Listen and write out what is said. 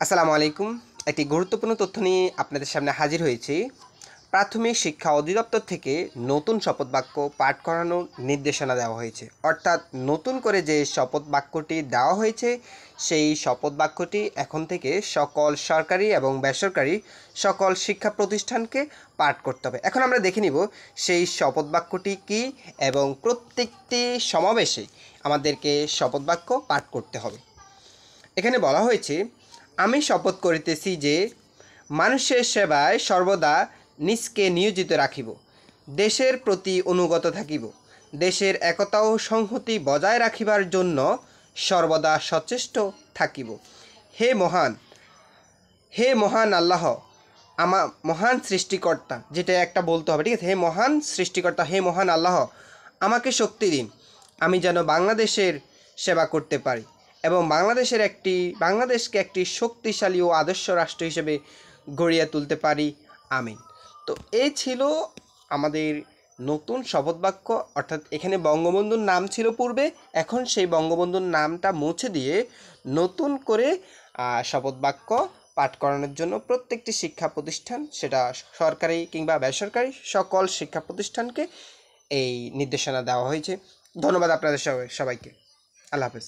আসসালামু আলাইকুম। একটি গুরুত্বপূর্ণ তথ্য নিয়ে আপনাদের সামনে হাজির হয়েছি। প্রাথমিক শিক্ষা অধিদপ্তর থেকে নতুন শপথ বাক্য পাঠ করানোর নির্দেশনা দেওয়া হয়েছে। অর্থাৎ নতুন করে যে শপথ বাক্যটি দেওয়া হয়েছে সেই শপথ বাক্যটি এখন থেকে সকল সরকারি এবং বেসরকারি সকল শিক্ষা প্রতিষ্ঠানকে পাঠ করতে হবে। এখন আমরা দেখে নিব সেই শপথ বাক্যটি কী এবং প্রত্যেকটি সমাবেশে আমাদেরকে শপথ বাক্য পাঠ করতে হবে। এখানে বলা হয়েছে, আমি শপথ করিতেছি যে মানুষের সেবায় সর্বদা নিজকে নিয়োজিত রাখিব, দেশের প্রতি অনুগত থাকিব, দেশের একতা ও সংহতি বজায় রাখিবার জন্য সর্বদা সচেষ্ট থাকিব। হে মহান হে মহান আল্লাহ, মহান সৃষ্টিকর্তা, যেটা একটা বলতে হবে, ঠিক আছে? হে মহান সৃষ্টিকর্তা, হে মহান আল্লাহ, আমাকে শক্তি দিন, আমি যেন বাংলাদেশের সেবা করতে পারি এবং বাংলাদেশকে একটি শক্তিশালী ও আদর্শ রাষ্ট্র হিসেবে গড়িয়ে তুলতে পারি। আমিন। তো এই ছিল আমাদের নতুন শপথ বাক্য। অর্থাৎ এখানে বঙ্গবন্ধুর নাম ছিল পূর্বে, এখন সেই বঙ্গবন্ধুর নামটা মুছে দিয়ে নতুন করে শপথ বাক্য পাঠ করানোর জন্য প্রত্যেকটি শিক্ষা প্রতিষ্ঠান, সেটা সরকারি কিংবা বেসরকারি, সকল শিক্ষা প্রতিষ্ঠানকে এই নির্দেশনা দেওয়া হয়েছে। ধন্যবাদ আপনাদের সবাইকে। আল্লাহ হাফেজ।